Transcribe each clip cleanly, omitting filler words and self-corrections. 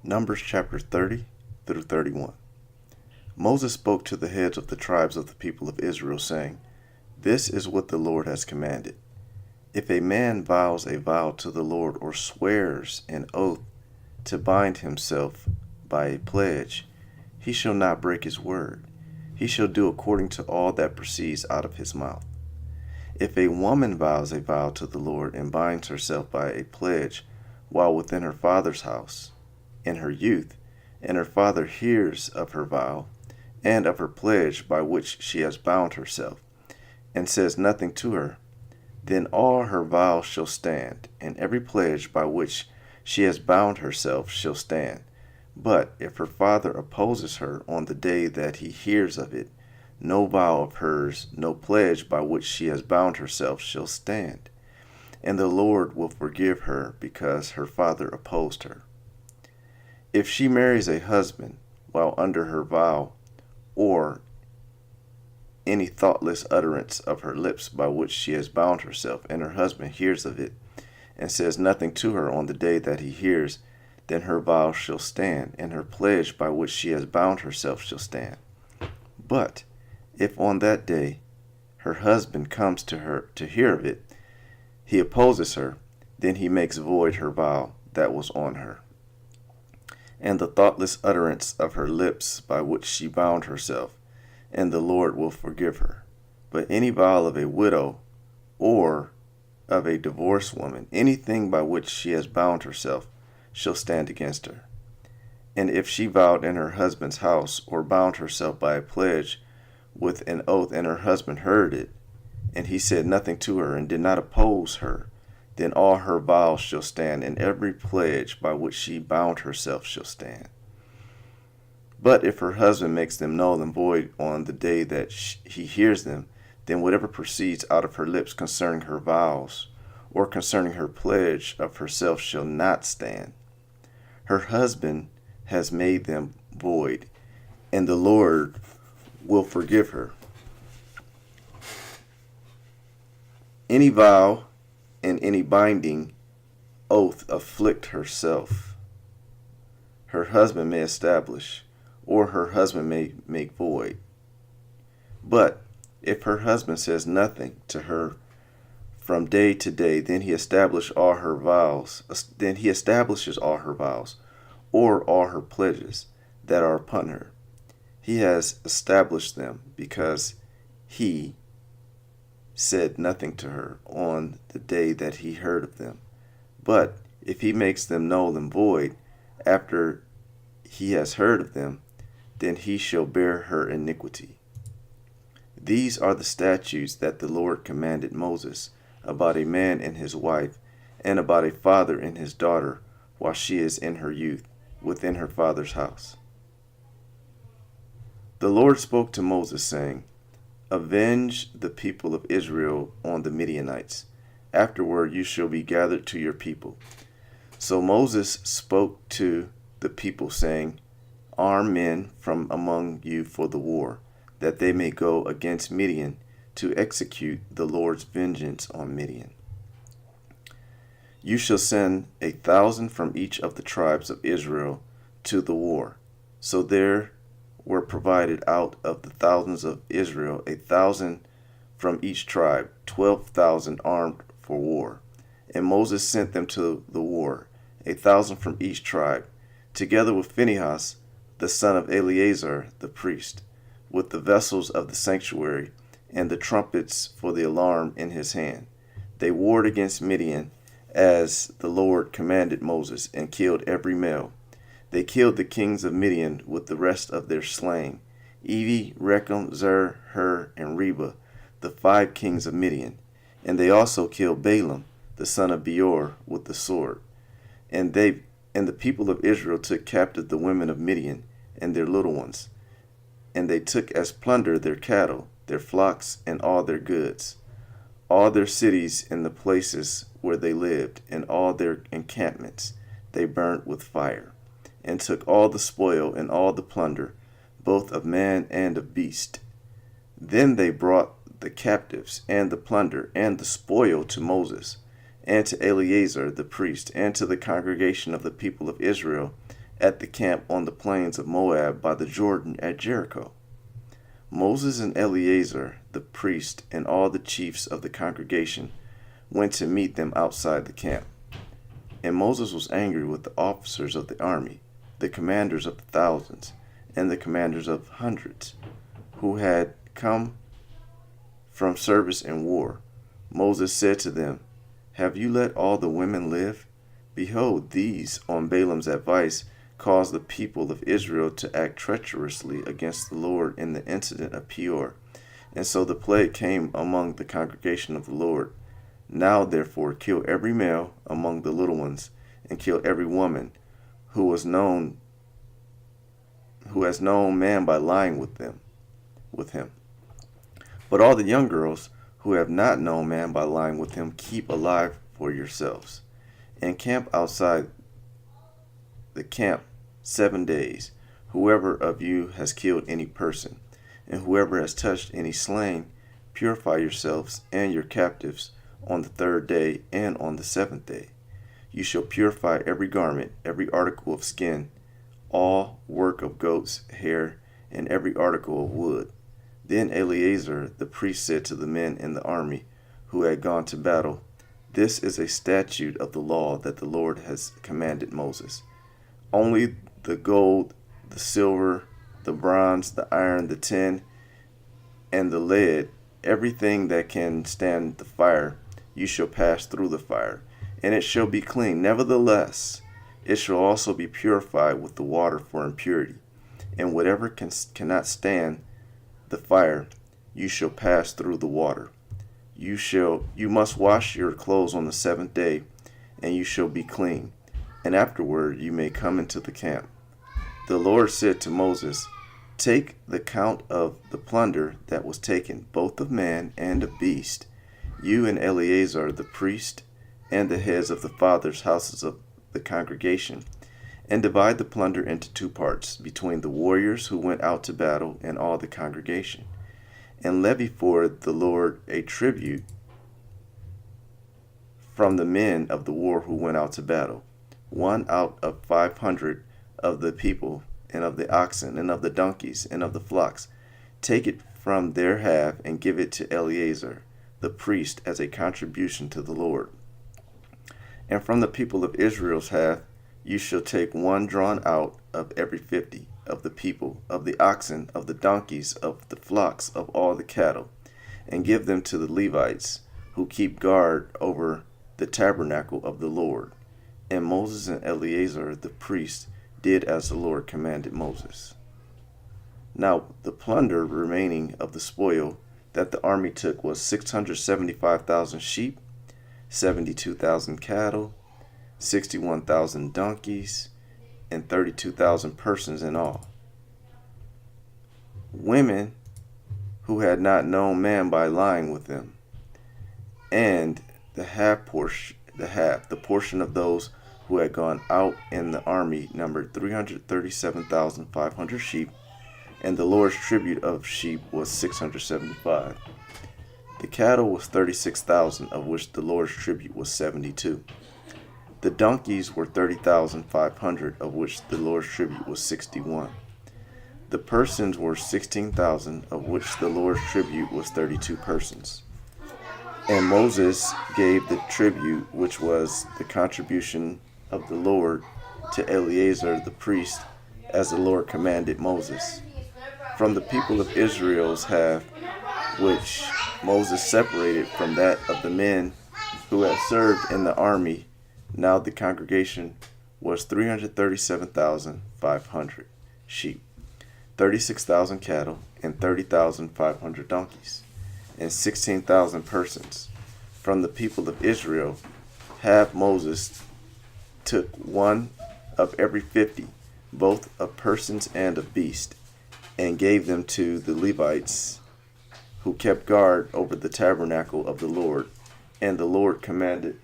Numbers chapter 30 through 31. Moses spoke to the heads of the tribes of the people of Israel, saying, This is what the Lord has commanded. If a man vows a vow to the Lord or swears an oath to bind himself by a pledge, he shall not break his word. He shall do according to all that proceeds out of his mouth. If a woman vows a vow to the Lord and binds herself by a pledge while within her father's house, in her youth, and her father hears of her vow and of her pledge by which she has bound herself, and says nothing to her, then all her vows shall stand, and every pledge by which she has bound herself shall stand. But if her father opposes her on the day that he hears of it, no vow of hers, no pledge by which she has bound herself shall stand, and the Lord will forgive her because her father opposed her. If she marries a husband while under her vow, or any thoughtless utterance of her lips by which she has bound herself, and her husband hears of it, and says nothing to her on the day that he hears, then her vow shall stand, and her pledge by which she has bound herself shall stand. But if on that day her husband comes to her to hear of it, he opposes her, then he makes void her vow that was on her, and the thoughtless utterance of her lips by which she bound herself, and the Lord will forgive her. But any vow of a widow or of a divorced woman, anything by which she has bound herself, shall stand against her. And if she vowed in her husband's house, or bound herself by a pledge with an oath, and her husband heard it, and he said nothing to her, and did not oppose her, then all her vows shall stand, and every pledge by which she bound herself shall stand. But if her husband makes them null and void on the day that he hears them, then whatever proceeds out of her lips concerning her vows, or concerning her pledge of herself shall not stand. Her husband has made them void, and the Lord will forgive her. Any vow and any binding oath afflict herself, her husband may establish, or her husband may make void. But if her husband says nothing to her from day to day, then he establishes all her vows, or all her pledges that are upon her. He has established them because he said nothing to her on the day that he heard of them. But if he makes them null and void after he has heard of them, then he shall bear her iniquity. These are the statutes that the Lord commanded Moses about a man and his wife, and about a father and his daughter while she is in her youth, within her father's house. The Lord spoke to Moses, saying, Avenge the people of Israel on the Midianites. Afterward you shall be gathered to your people. So Moses spoke to the people, saying, Arm men from among you for the war, that they may go against Midian to execute the Lord's vengeance on Midian. You shall send 1,000 from each of the tribes of Israel to the war. So there were provided out of the thousands of Israel 1,000 from each tribe, 12,000 armed for war. And Moses sent them to the war, 1,000 from each tribe, together with Phinehas, the son of Eleazar the priest, with the vessels of the sanctuary and the trumpets for the alarm in his hand. They warred against Midian as the Lord commanded Moses, and killed every male. They killed the kings of Midian with the rest of their slain, Evi, Rechem, Zur, Hur, and Reba, the 5 kings of Midian. And they also killed Balaam, the son of Beor, with the sword. And the people of Israel took captive the women of Midian and their little ones. And they took as plunder their cattle, their flocks, and all their goods, all their cities and the places where they lived, and all their encampments they burnt with fire, and took all the spoil and all the plunder, both of man and of beast. Then they brought the captives and the plunder and the spoil to Moses, and to Eleazar the priest, and to the congregation of the people of Israel, at the camp on the plains of Moab by the Jordan at Jericho. Moses and Eleazar the priest and all the chiefs of the congregation went to meet them outside the camp. And Moses was angry with the officers of the army, the commanders of the thousands, and the commanders of hundreds, who had come from service in war. Moses said to them, "Have you let all the women live? Behold, these, on Balaam's advice, caused the people of Israel to act treacherously against the Lord in the incident of Peor. And so the plague came among the congregation of the Lord. Now therefore kill every male among the little ones, and kill every woman who has known man by lying with him. But all the young girls who have not known man by lying with him, keep alive for yourselves, and camp outside the camp 7 days. Whoever of you has killed any person, and whoever has touched any slain, purify yourselves and your captives on the 3rd day and on the 7th day. You shall purify every garment, every article of skin, all work of goats' hair, and every article of wood." Then Eleazar the priest said to the men in the army who had gone to battle, "This is a statute of the law that the Lord has commanded Moses. Only the gold, the silver, the bronze, the iron, the tin, and the lead, everything that can stand the fire, you shall pass through the fire, and it shall be clean. Nevertheless, it shall also be purified with the water for impurity. And whatever cannot stand the fire, you shall pass through the water. You must wash your clothes on the 7th day, and you shall be clean. And afterward you may come into the camp." The Lord said to Moses, "Take the count of the plunder that was taken, both of man and of beast, you and Eleazar the priest, and the heads of the fathers' houses of the congregation, and divide the plunder into 2 parts, between the warriors who went out to battle and all the congregation. And levy for the Lord a tribute from the men of the war who went out to battle, 1 out of 500 of the people, and of the oxen, and of the donkeys, and of the flocks. Take it from their half, and give it to Eleazar the priest as a contribution to the Lord. And from the people of Israel's half, you shall take 1 drawn out of every 50 of the people, of the oxen, of the donkeys, of the flocks, of all the cattle, and give them to the Levites, who keep guard over the tabernacle of the Lord." And Moses and Eleazar the priest did as the Lord commanded Moses. Now the plunder remaining of the spoil that the army took was 675,000 sheep, 72,000 cattle, 61,000 donkeys, and 32,000 persons in all. Women who had not known man by lying with them, and the portion of those who had gone out in the army numbered 337,500 sheep, and the Lord's tribute of sheep was 675. The cattle was 36,000, of which the Lord's tribute was 72. The donkeys were 30,500, of which the Lord's tribute was 61. The persons were 16,000, of which the Lord's tribute was 32 persons. And Moses gave the tribute, which was the contribution of the Lord, to Eleazar the priest, as the Lord commanded Moses. From the people of Israel's half, which Moses separated from that of the men who had served in the army, now the congregation was 337,500 sheep, 36,000 cattle, and 30,500 donkeys, and 16,000 persons. From the people of Israel, half Moses took 1 of every 50, both of persons and of beast, and gave them to the Levites, who kept guard over the tabernacle of the Lord, and the Lord commanded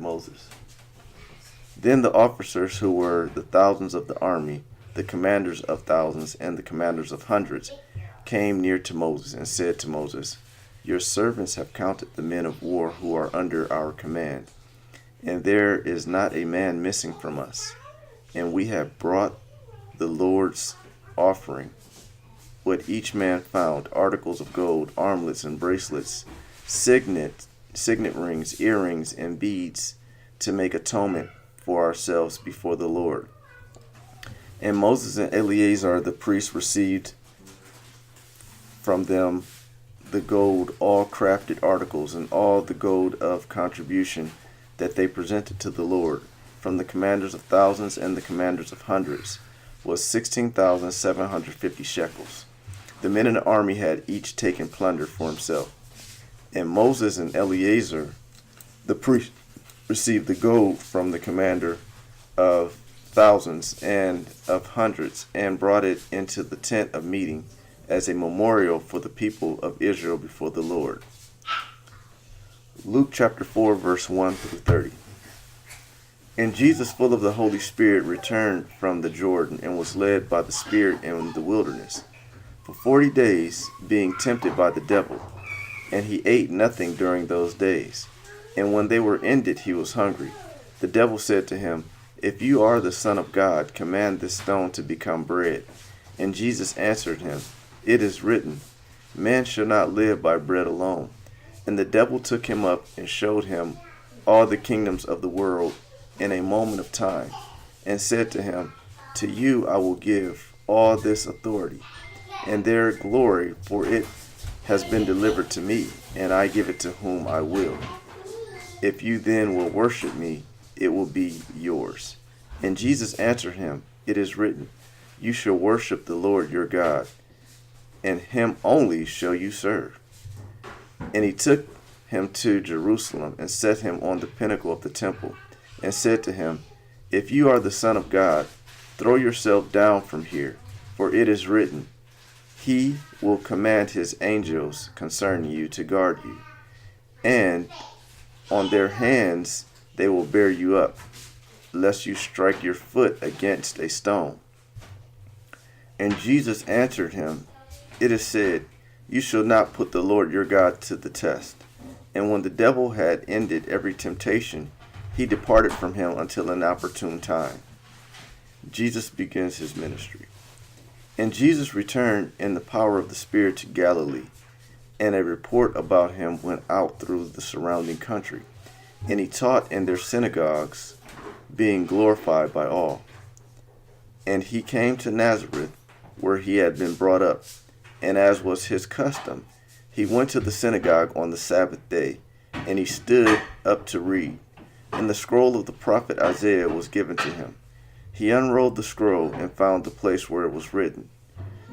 Moses. Then the officers who were the thousands of the army, the commanders of thousands and the commanders of hundreds, came near to Moses and said to Moses, "Your servants have counted the men of war who are under our command, and there is not a man missing from us. and we have brought the Lord's offering, what each man found, articles of gold, armlets and bracelets, signet rings, earrings, and beads, to make atonement for ourselves before the Lord. And Moses and Eleazar the priest received from them the gold, all crafted articles, and all the gold of contribution that they presented to the Lord, from the commanders of thousands and the commanders of hundreds, was 16,750 shekels. The men in the army had each taken plunder for himself. And Moses and Eleazar the priest received the gold from the commander of thousands and of hundreds, and brought it into the tent of meeting as a memorial for the people of Israel before the Lord. Luke chapter 4, verse 1 through 30. And Jesus, full of the Holy Spirit, returned from the Jordan, and was led by the Spirit in the wilderness for 40 days, being tempted by the devil. And he ate nothing during those days. And when they were ended, he was hungry. The devil said to him, If you are the Son of God, command this stone to become bread. And Jesus answered him, It is written, Man shall not live by bread alone. And the devil took him up and showed him all the kingdoms of the world in a moment of time, and said to him, To you I will give all this authority, and their glory, for it has been delivered to me, and I give it to whom I will. If you then will worship me, it will be yours. And Jesus answered him, It is written, You shall worship the Lord your God, and him only shall you serve. And he took him to Jerusalem, and set him on the pinnacle of the temple, and said to him, If you are the Son of God, throw yourself down from here, for it is written, He will command his angels concerning you to guard you, and on their hands they will bear you up, lest you strike your foot against a stone. And Jesus answered him, It is said, You shall not put the Lord your God to the test. And when the devil had ended every temptation, he departed from him until an opportune time. Jesus begins his ministry. And Jesus returned in the power of the Spirit to Galilee, and a report about him went out through the surrounding country. And he taught in their synagogues, being glorified by all. And he came to Nazareth, where he had been brought up. And as was his custom, he went to the synagogue on the Sabbath day, and he stood up to read. And the scroll of the prophet Isaiah was given to him. He unrolled the scroll and found the place where it was written,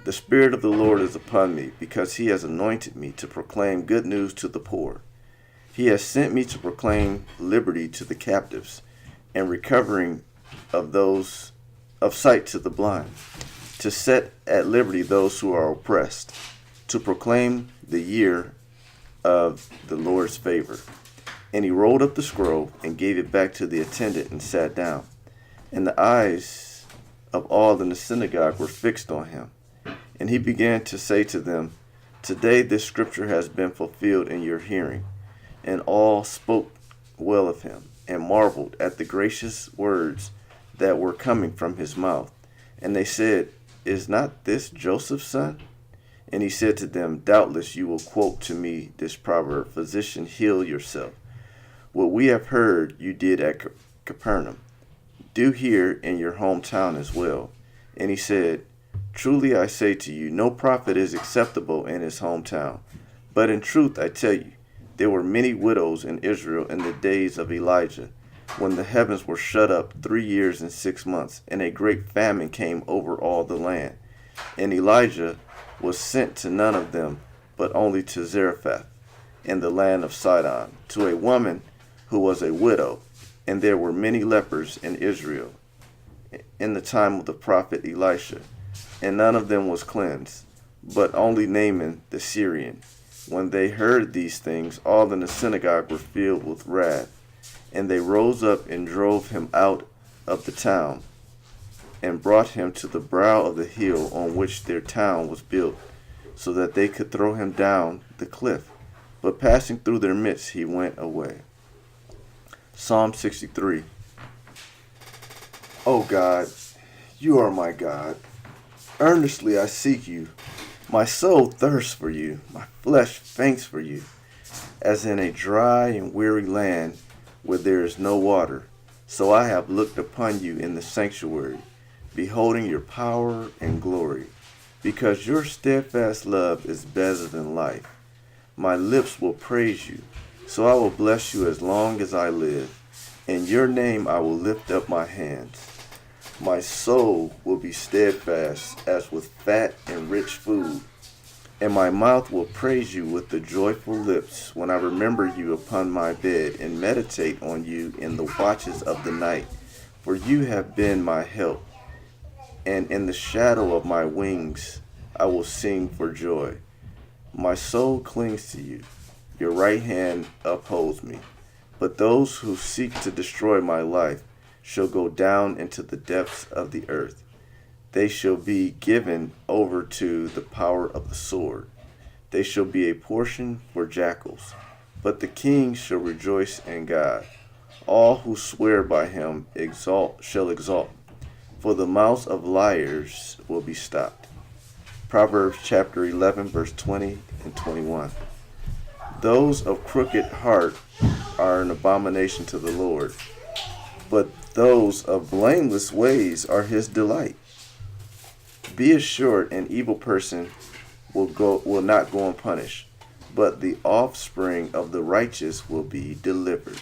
The Spirit of the Lord is upon me, because he has anointed me to proclaim good news to the poor. He has sent me to proclaim liberty to the captives, and recovering of sight to the blind, to set at liberty those who are oppressed, to proclaim the year of the Lord's favor. And he rolled up the scroll and gave it back to the attendant and sat down. And the eyes of all in the synagogue were fixed on him. And he began to say to them, Today this scripture has been fulfilled in your hearing. And all spoke well of him, and marveled at the gracious words that were coming from his mouth. And they said, Is not this Joseph's son? And he said to them, Doubtless you will quote to me this proverb, Physician, heal yourself. What we have heard you did at Capernaum, do here in your hometown as well. And he said, Truly I say to you, no prophet is acceptable in his hometown. But in truth I tell you, there were many widows in Israel in the days of Elijah, when the heavens were shut up 3 years and 6 months, and a great famine came over all the land. And Elijah was sent to none of them, but only to Zarephath, in the land of Sidon, to a woman who was a widow. And there were many lepers in Israel in the time of the prophet Elisha, and none of them was cleansed, but only Naaman the Syrian. When they heard these things, all in the synagogue were filled with wrath, and they rose up and drove him out of the town, and brought him to the brow of the hill on which their town was built, so that they could throw him down the cliff. But passing through their midst, he went away. Psalm 63. O God, you are my God. Earnestly I seek you. My soul thirsts for you. My flesh faints for you, as in a dry and weary land where there is no water. So I have looked upon you in the sanctuary, beholding your power and glory. Because your steadfast love is better than life, my lips will praise you. So I will bless you as long as I live. In your name I will lift up my hands. My soul will be steadfast as with fat and rich food, and my mouth will praise you with the joyful lips when I remember you upon my bed and meditate on you in the watches of the night. For you have been my help, and in the shadow of my wings I will sing for joy. My soul clings to you. Your right hand upholds me. But those who seek to destroy my life shall go down into the depths of the earth. They shall be given over to the power of the sword. They shall be a portion for jackals. But the king shall rejoice in God. All who swear by him shall exalt, for the mouths of liars will be stopped. Proverbs chapter 11, verse 20 and 21. Those of crooked heart are an abomination to the Lord, but those of blameless ways are his delight. Be assured, an evil person will not go unpunished, but the offspring of the righteous will be delivered.